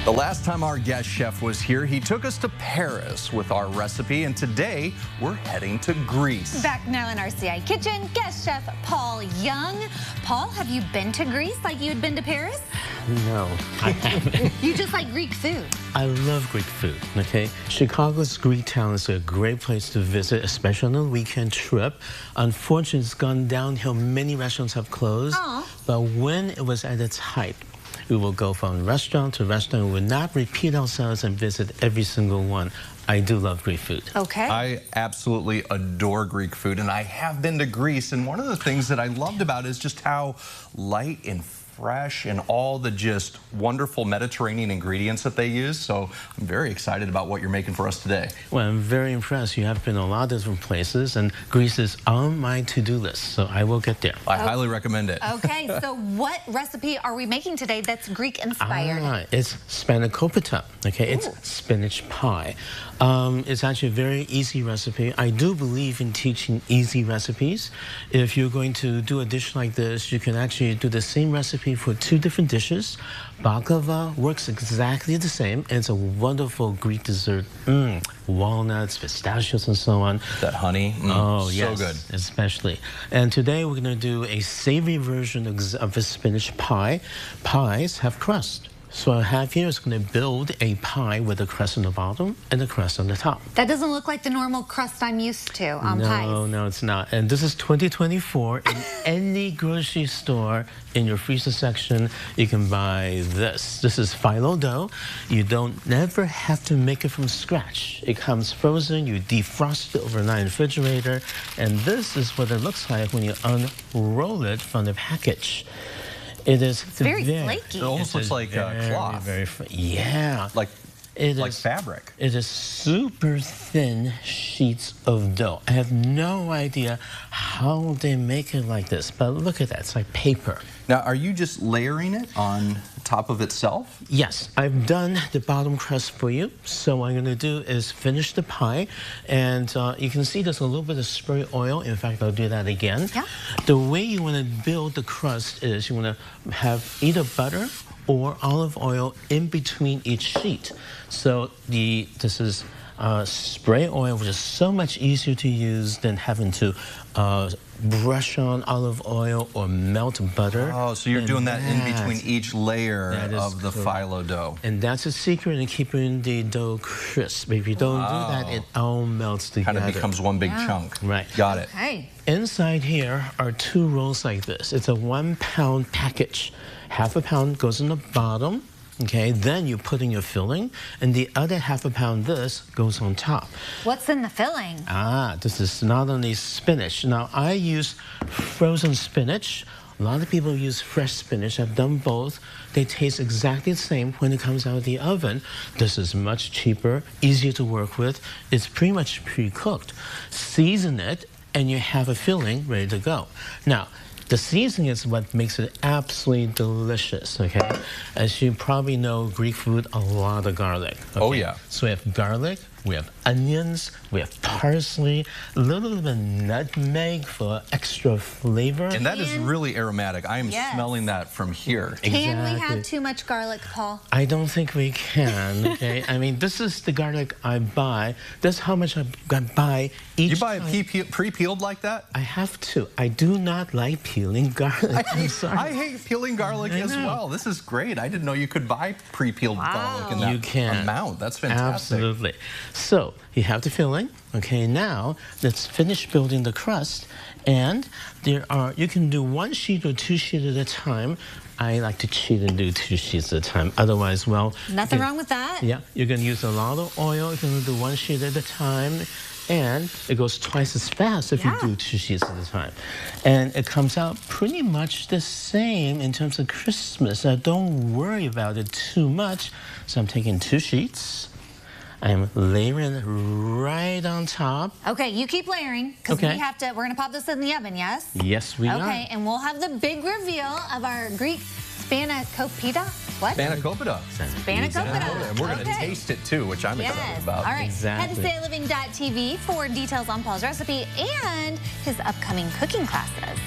The last time our guest chef was here, he took us to Paris with our recipe, and today we're heading to Greece. Back now in our CI kitchen, guest chef Paul Young. Paul, have you been to Greece like you'd been to Paris? No, I haven't. You just like Greek food. I love Greek food, okay? Chicago's Greek town is a great place to visit, especially on a weekend trip. Unfortunately, it's gone downhill. Many restaurants have closed. Aww. But when it was at its height, we will go from restaurant to restaurant. We will not repeat ourselves and visit every single one. I do love Greek food. Okay. I absolutely adore Greek food, and I have been to Greece, and one of the things that I loved about it is just how light and fresh and all the just wonderful Mediterranean ingredients that they use. So I'm very excited about what you're making for us today. Well, I'm very impressed. You have been a lot of different places, and Greece is on my to-do list, so I will get there. I highly recommend it. Okay, so what recipe are we making today that's Greek inspired? It's Spanakopita, okay? Ooh. It's spinach pie. It's actually a very easy recipe. I do believe in teaching easy recipes. If you're going to do a dish like this, you can actually do the same recipe for two different dishes. Baklava works exactly the same, and it's a wonderful Greek dessert. Walnuts, pistachios, and so on. That honey, oh, so yes, good. Especially. And today we're going to do a savory version of a spinach pie. Pies have crust. So I have here is going to build a pie with a crust on the bottom and a crust on the top. That doesn't look like the normal crust I'm used to on pies. No, it's not. And this is 2024. In any grocery store, in your freezer section, you can buy this. This is phyllo dough. You never have to make it from scratch. It comes frozen. You defrost it overnight in the refrigerator. And this is what it looks like when you unroll it from the package. It is very flaky. It almost looks like cloth. Yeah. Like fabric. It is super thin sheets of dough. I have no idea how they make it like this, but look at that. It's like paper. Now, are you just layering it on top of itself? Yes, I've done the bottom crust for you. So what I'm going to do is finish the pie. And you can see there's a little bit of spray oil. In fact, I'll do that again. Yeah. The way you want to build the crust is you want to have either butter or olive oil in between each sheet. So this is spray oil, which is so much easier to use than having to brush on olive oil or melt butter. Oh, so you're doing that in between each layer of the phyllo dough. And that's a secret in keeping the dough crisp. If you don't do that, it all melts together. Kind of becomes one big chunk. Right. Got it. Okay. Inside here are two rolls like this. It's a 1 pound package. Half a pound goes in the bottom. Okay, then you put in your filling, and the other half a pound this goes on top. What's in the filling? This is not only spinach. Now, I use frozen spinach. A lot of people use fresh spinach. I've done both. They taste exactly the same when it comes out of the oven. This is much cheaper, easier to work with. It's pretty much pre-cooked. Season it, and you have a filling ready to go. Now, the seasoning is what makes it absolutely delicious, okay? As you probably know, Greek food, a lot of garlic. Okay? Oh, yeah. So we have garlic, we have onions, we have parsley, a little bit of nutmeg for extra flavor. And that is really aromatic. I am smelling that from here. Can we have too much garlic, Paul? I don't think we can, okay? I mean, this is the garlic I buy. That's how much I buy each time. You buy it pre-peeled like that? I have to. I do not like peeling garlic. I'm sorry. I hate peeling garlic as well. This is great. I didn't know you could buy pre-peeled garlic in that amount. That's fantastic. Absolutely. So you have the filling. Okay, now let's finish building the crust. And you can do 1 sheet or 2 sheets at a time. I like to cheat and do 2 sheets at a time. Otherwise, well... Nothing wrong with that. Yeah, you're going to use a lot of oil. You're going to do 1 sheet at a time. And it goes twice as fast if you do 2 sheets at a time. And it comes out pretty much the same in terms of crispness. Now, don't worry about it too much. So I'm taking 2 sheets. I'm layering right on top. Okay, you keep layering, because we're going to pop this in the oven, yes? Yes, we are. Okay, and we'll have the big reveal of our Greek Spanakopita. What? Spanakopita. Spanakopita. And we're going to taste it too, which I'm excited about. All right. Exactly. Head to ciLiving.tv for details on Paul's recipe and his upcoming cooking classes.